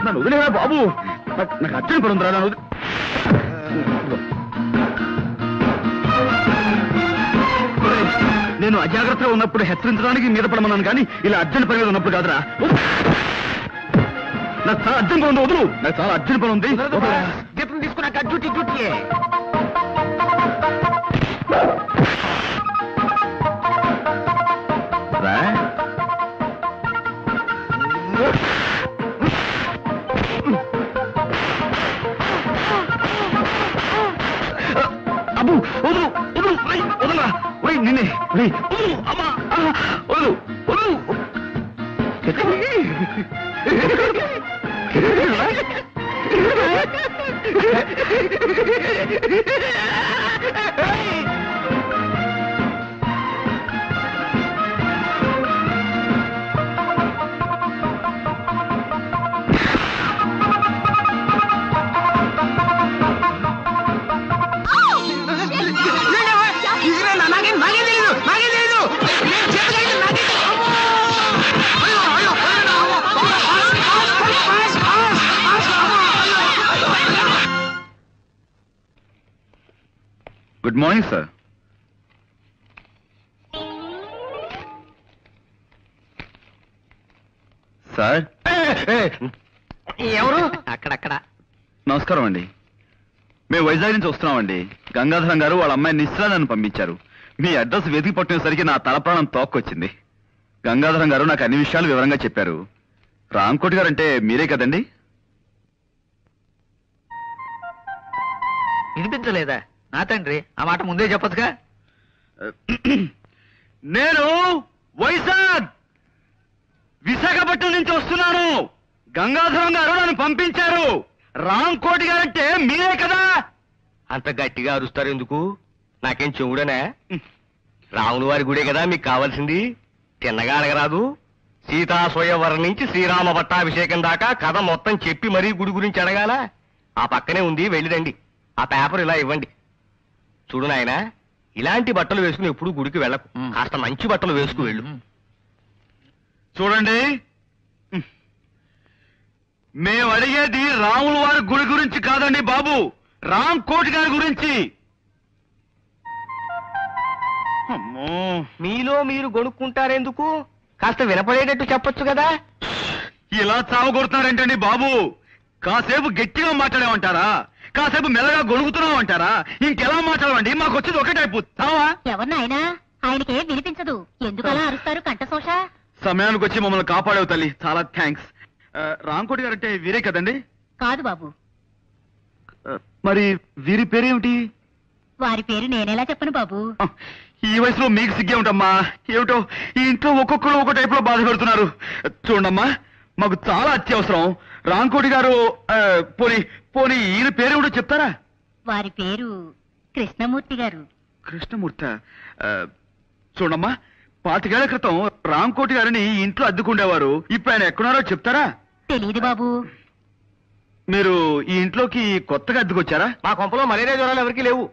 నన్ను వదిలేరా బాబు. నాకు అర్జెంట్ పడి ఉందిరా. నన్ను నేను అజాగ్రత్తగా ఉన్నప్పుడు హెచ్చరించడానికి మీద పడమన్నాను కానీ ఇలా అర్జెంట్ పని మీద ఉన్నప్పుడు కాదురా. నాకు చాలా అర్జెంట్ పని ఉంది, వదులు. నాకు చాలా అర్జెంట్ పని ఉంది. జీతం తీసుకున్నాక డ్యూటీయే. అబ్బు వదులు వదులు వదలరా. నిన్నే వదులు అమ్మా, వదులు వదులు. Good morning sir. సార్ ఎవరు? అక్కడక్కడ. నమస్కారం అండి. మేము వైజాగ్ నుంచి వస్తున్నామండి. గంగాధరం గారు వాళ్ళ అమ్మాయి నిశ్చల నన్ను పంపించారు. మీ అడ్రస్ వెతికి పట్టినసరికి నా తలప్రాణం తోక్కొచ్చింది. గంగాధరం గారు నాకు అన్ని విషయాలు వివరంగా చెప్పారు. రాంకోటి గారు అంటే మీరే కదండి? వినిపించలేదా? నా తండ్రి, ఆ మాట ముందే చెప్పొచ్చుగా. నేను విశాఖపట్నం నుంచి వస్తున్నాను. గంగాధరం గారు నన్ను పంపించారు. రాంకోటి గారంటే మీరే కదా? అంత గట్టిగా అరుస్తారు ఎందుకు? నాకేం చెవుడనా? రాముల వారి గుడే కదా మీకు కావాల్సింది. తిన్నగా అడగరాదు. సీతా స్వయంవరం నుంచి శ్రీరామ పట్టాభిషేకం దాకా కథ మొత్తం చెప్పి మరీ గుడి గురించి అడగాల. ఆ పక్కనే ఉంది, వెళ్ళిరండి. ఆ పేపర్ ఇలా ఇవ్వండి. చూడు నాయనా, ఇలాంటి బట్టలు వేసుకుని ఎప్పుడు గుడికి వెళ్ళకు. కాస్త మంచి బట్టలు వేసుకు వెళ్ళు. చూడండి, మేము అడిగేది రాముల వారి గుడి గురించి కాదండి బాబు, రాంకోటి గారి గురించి. అమ్మో, మీలో మీరు గొనుక్కుంటారెందుకు? కాస్త వినపడేటట్టు చెప్పొచ్చు కదా. ఇలా చావగొడుతున్నారేంటండి బాబు? కాసేపు గట్టిగా మాట్లాడేమంటారా? కాసేపు మెల్లగా గొడుగుతున్నామంటారా? ఇంకెలా మాట్లాడమండి? మాకు వచ్చేది ఒకటే అయిపోతావా? ఎవరినైనా ఆయనకే వినిపించదు. ఎందుకలా అరుస్తారు కంఠశోష? సమయానికి వచ్చి మమ్మల్ని కాపాడేవు తల్లి, చాలా థ్యాంక్స్. రాంకోటి గారు అంటే వీరే కదండి? కాదు బాబు. మరి వీరి పేరేమిటి? వారి పేరు నేనేలా చెప్పను బాబు. ఈ వయసులో మీకు సిగ్గే ఉంటామ్మా. ఏమిటో ఈ ఇంట్లో ఒక్కొక్కరు ఒక్కో టైప్ లో బాధ పెడుతున్నారు. చూడమ్మా, మాకు చాలా అత్యవసరం. రాంకోటి గారు పోనీ పోనీ ఈయన పేరేమిటో చెప్తారా? వారి పేరు కృష్ణమూర్తి గారు. కృష్ణమూర్తి. చూడమ్మా, 25 ఏళ్ల క్రితం రాంకోటి గారిని ఈ ఇంట్లో అద్దెకుండేవారు. ఇప్పుడు ఆయన ఎక్కడున్నారో చెప్తారా? తెలీదు బాబు. మీరు ఈ ఇంట్లోకి కొత్తగా అద్దెకొచ్చారా? మా కొంపలో మలేరియా జ్వరాలు ఎవరికీ లేవు.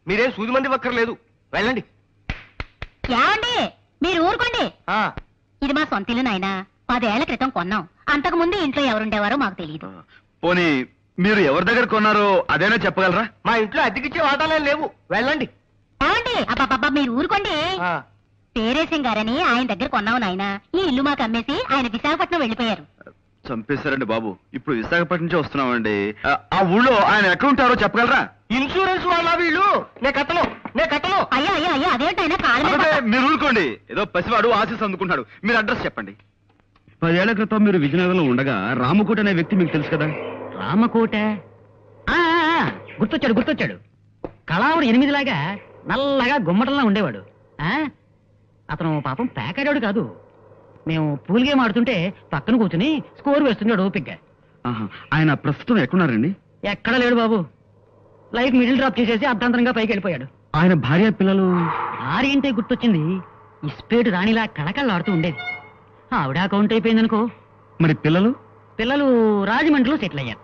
మీరేం సూది మంది వక్కర్లేదు. వెళ్ళండి. ఏమండి, మీరు ఊరుకోండి. ఇది మా సొంత ఇల్లు నాయనా. 10 ఏళ్ల క్రితం కొన్నాం. అంతకు ముందు ఇంట్లో ఎవరుండేవారో మాకు తెలియదు. పోనీ మీరు ఎవరి దగ్గర కొన్నారో అదేనా చెప్పగలరా? మా ఇంట్లో అద్దెకిచ్చే వాటాలే లేవు. వెళ్ళండి. ఏమండి, అబ్బాబ్బా మీరు ఊరుకోండి. పేరేశం గారని ఆయన దగ్గర కొన్నావు నాయనా. ఈ ఇల్లు మాకు అమ్మేసి ఆయన విశాఖపట్నం వెళ్ళిపోయారు. చంపేశారండి బాబు. ఇప్పుడు విశాఖపట్నం నుంచి వస్తున్నామండి. ఆ ఊళ్ళో ఆయన ఎక్కడ ఉంటారో చెప్పగలరా? ఇన్సూరెన్స్ వాళ్ళ వీళ్ళు. నే కట్టను. అయ్యా అయ్యా అయ్యా, అదేంటైనా కాలం అబ్బే, మీరు ఊరుకోండి. ఏదో పసివాడు ఆశీస్ అందుకుంటున్నాడు. మీరు అడ్రస్ చెప్పండి. 10 ఏళ్ల క్రితం మీరు విజయనగరంలో ఉండగా రామకోటి అనే వ్యక్తి మీకు తెలుసు కదా? రామకోట గుర్తొచ్చాడు. కళావుడు 8 లాగా నల్లగా గుమ్మటంలా ఉండేవాడు. అతను పాపం పేకాడాడు కాదు. మేము పూల్ గేమ్ ఆడుతుంటే పక్కన కూర్చుని స్కోర్ వేస్తున్నాడు ఓపిగ్గా. ఆయన ప్రస్తుతం ఎక్కడున్నారండి? ఎక్కడ లేడు బాబు. లైఫ్ మిడిల్ డ్రాప్ చేసేసి అర్ధాంతరంగా పైకి వెళ్ళిపోయాడు. ఆయన భార్య పిల్లలు? భార్య అంటే గుర్తొచ్చింది. ఇస్పేటు రాణిలా కళకళ్ళు ఆడుతూ ఉండేది. ఆవిడ అకౌంట్ అయిపోయిందనుకో. మరి పిల్లలు? పిల్లలు రాజమండ్రిలో సెటిల్ అయ్యారు.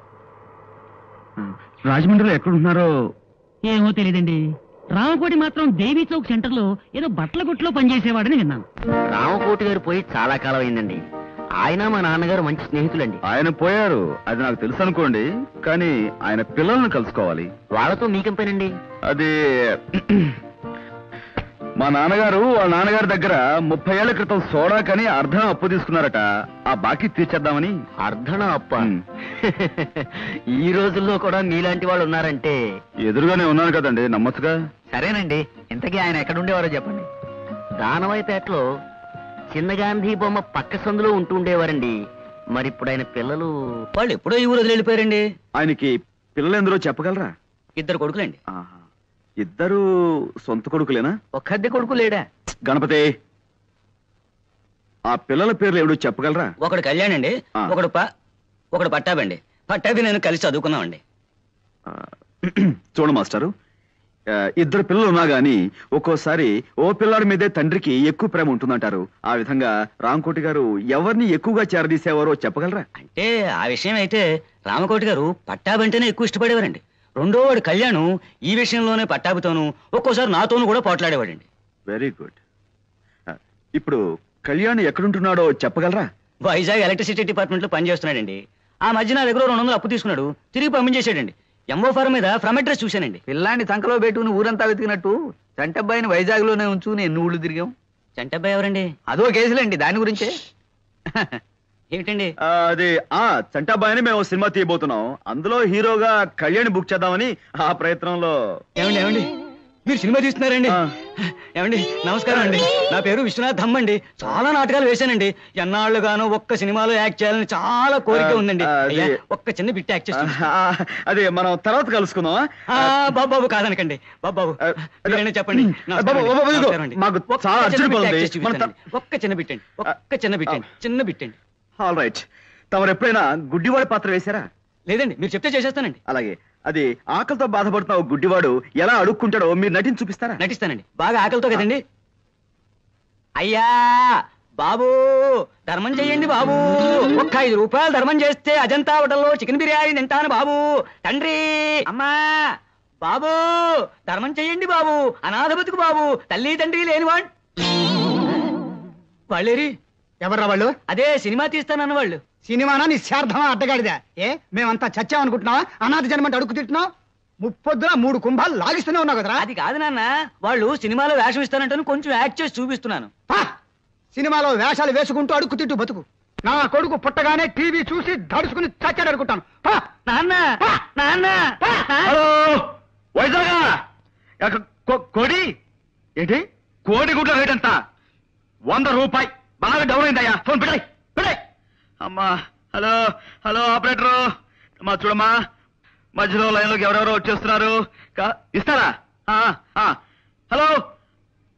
రాజమండ్రిలో ఎక్కడున్నారో ఏమో తెలియదండి. రామకోటి మాత్రం దేవీ చౌక్ సెంటర్ లో ఏదో బట్టల కొట్లో పనిచేసేవాడని విన్నాను. రామకోటి గారు పోయి చాలా కాలం అయిందండి. ఆయన మా నాన్నగారు మంచి స్నేహితులండి. ఆయన పోయారు, అది నాకు తెలుసు అనుకోండి. కానీ ఆయన పిల్లల్ని కలుసుకోవాలి. వాళ్ళతో మీకేం పనండి? అది మా నాన్నగారు వాళ్ళ నాన్నగారి దగ్గర 30 ఏళ్ల క్రితం సోడా కని అర్ధన అప్పు తీసుకున్నారట. ఆ బాకీ తీర్చేద్దామని. అర్ధన అప్ప ఈ రోజుల్లో కూడా మీలాంటి వాళ్ళు ఉన్నారంటే. ఎదురుగానే ఉన్నాను కదండి, నమ్మచ్చుగా. సరేనండి, ఇంతకీ ఆయన ఎక్కడ ఉండేవారో చెప్పండి. దానవైపేటలో చిన్న గాంధీ బొమ్మ పక్క సందులో ఉంటూ ఉండేవారండి. మరి ఇప్పుడు ఆయన పిల్లలు వాళ్ళు ఎప్పుడో ఈ ఊరు వదిలి వెళ్ళిపోయారండి. ఆయనకి పిల్లలు ఎందరో చెప్పగలరా? 2 కొడుకులండి. ఇద్దరు సొంత కొడుకులేనా? ఒక్కద్దె కొడుకు లేడా? గణపతి, ఆ పిల్లల పేర్లు ఎవడో చెప్పగలరా? ఒకడు కళ్యాణ్ అండి, ఒకడు పట్టాబండి. పట్టాభి నేను కలిసి చదువుకున్నామండి. చూడు మాస్టారు, ఇద్దరు పిల్లలు ఉన్నా గాని ఒక్కోసారి ఓ పిల్లాడి మీదే తండ్రికి ఎక్కువ ప్రేమ ఉంటుందంటారు. ఆ విధంగా రామకోటి గారు ఎవరిని ఎక్కువగా చేరదీసేవారో చెప్పగలరా? అంటే ఆ విషయం అయితే రామకోటి గారు పట్టాబంటేనే ఎక్కువ ఇష్టపడేవారండి. రెండో వాడు కళ్యాణ్ ఈ విషయంలోనే పట్టాభితోనూ ఒక్కోసారి నాతోనూ కూడా పోట్లాడేవాడండి. Very good. ఇప్పుడు కళ్యాణ్ ఎక్కడుంటున్నాడో చెప్పగలరా? వైజాగ్ ఎలక్ట్రిసిటీ డిపార్ట్మెంట్ లో పనిచేస్తున్నాడండి. ఆ మధ్య నా దగ్గర 200 అప్పు తీసుకున్నాడు, తిరిగి పంపించేశాడండి. ఎంఓ ఫారం మీద ఫ్రమ్ అడ్రస్ చూశానండి. పిల్లాన్ని సంకలో పెట్టుకుని ఊరంతా వెతికినట్టు చంటబ్బాయిని వైజాగ్ లోనే ఉంచుకుని ఎన్ని ఊళ్ళు తిరిగాం. చంటబ్బాయి ఎవరండి? అదో కేసులండి, దాని గురించే. ఏమిటండి అది? చంటాబాయిని మేము సినిమా తీయబోతున్నాం. అందులో హీరోగా కళ్యాణ్ బుక్ చేద్దామని ఆ ప్రయత్నంలో. ఏమండి మీరు సినిమా తీస్తున్నారండి? ఏమండి నమస్కారం అండి, నా పేరు విశ్వనాథ్ ధమ్ అండి. చాలా నాటకాలు వేశానండి. ఎన్నాళ్ళుగానో ఒక్క సినిమాలో యాక్ట్ చేయాలని చాలా కోరిక ఉందండి. ఒక్క చిన్న బిట్ యాక్ట్ చేస్తాను. అదే మనం తర్వాత కలుసుకుందాం. బాబు కాదనకండి, బాబు చెప్పండి. మాకు చాలా అర్జెంట్ పనుంది. ఒక్క చిన్న బిట్ అండి, ఒక్క చిన్న బిట్ అండి, చిన్న బిట్ అండి. All right. తమరు ఎప్పుడైనా గుడ్డివాడి పాత్ర వేశారా? లేదండి, మీరు చెప్తే చేసేస్తానండి. అలాగే. అది ఆకలితో బాధపడుతున్న గుడ్డివాడు ఎలా అడుక్కుంటాడో మీరు నటించి చూపిస్తారా? నటిస్తానండి. బాగా ఆకలితో కదండి. అయ్యా బాబు ధర్మం చెయ్యండి బాబు, ఒక్క 5 రూపాయలు ధర్మం చేస్తే అజంతా హోటల్లో చికెన్ బిర్యానీ తింటాను బాబు. తండ్రి అమ్మా బాబు ధర్మం చెయ్యండి బాబు, అనాథ బతుకు బాబు, తల్లి తండ్రి లేనివాడు. వాళ్ళేరి ఎవర్రా వాళ్ళు? అదే సినిమా తీస్తానన్న వాళ్ళు. సినిమానా నిశ్చార్థమా అడ్డగాడిదా? మేమంతా చచ్చామనుకుంటున్నావా? అనాథ జన్మంటే అడుగు తింటున్నావు. 3 కుంభాలు లాగిస్తూనే ఉన్నావు కదరా. అది కాదు నాన్న, వాళ్ళు సినిమాలో వేషం ఇస్తానంటే కొంచెం యాక్ట్ చేసి చూపిస్తున్నాను. సినిమాలో వేషాలు వేసుకుంటూ అడుక్కు తిట్టు బతుకు. నా కొడుకు పుట్టగానే టీవీ చూసి దడుచుకుని చచ్చాడు అనుకుంటాను. నాన్న నాన్న హలో వైజాగ్ కోడి ఏంటి? కోడి గుడ్ల రేట్ ఎంత? 100 రూపాయి. బాగా డౌన్ అయిందయ్యా. ఫోన్ పెట్టాయి పెట్టాయి. అమ్మా హలో హలో ఆపరేటరు, మా చూడమ్మా మధ్యలో లైన్లోకి ఎవరెవరో వచ్చేస్తున్నారు. ఇస్తారా? హలో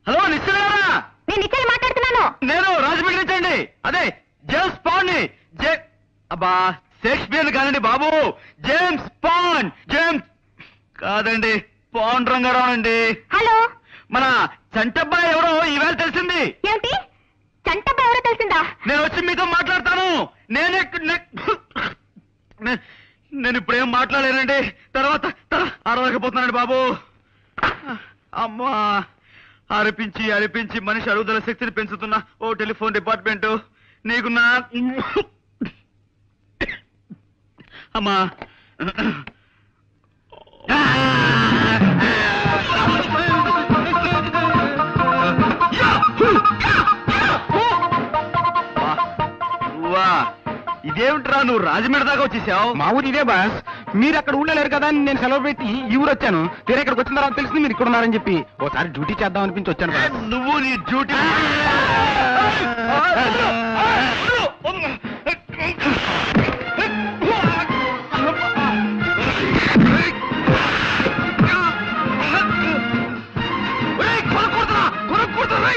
హలో నిశ్చయరా? నేను నిశ్చయం మాట్లాడుతున్నాను. నేను రాజమండ్రి నుంచి అండి. అదే జేమ్స్ పాండ్ ని. అబ్బా షేక్స్పియర్ కానండి బాబు, జేమ్స్ పాండ్. జేమ్స్ కాదండి, పాండ్ రంగారావు అండి. హలో, మన చంటబ్బాయి ఎవరో ఈవేళ తెలిసింది. ఏమిటి చంటబ్బాయి ఎవరో తెలిసిందా? నేను వచ్చి మీతో మాట్లాడతాను. నేను ఇప్పుడేం మాట్లాడలేనండి. తర్వాత అరవకపోతున్నానండి బాబు. అమ్మా అరిపించి అరిపించి మనిషి అరుగుదల శక్తిని పెంచుతున్న ఓ టెలిఫోన్ డిపార్ట్మెంట్ నీకు నా అమ్మా ఇదేమిట్రా నువ్వు రాజమండ్రి దాకా వచ్చేసావు? మా ఊరు ఇదే బాస్. మీరు అక్కడ ఉండలేరు కదా అని నేను సెలవు పెట్టి ఈ ఊరు వచ్చాను. తీరా ఇక్కడికి వచ్చిన తర్వాత తెలిసింది మీరు ఇక్కడ ఉన్నారని చెప్పి ఓసారి డ్యూటీ చేద్దాం అనిపించి వచ్చాను బాస్. నువ్వు నీ డ్యూటీ కొనుక్కుంటున్నా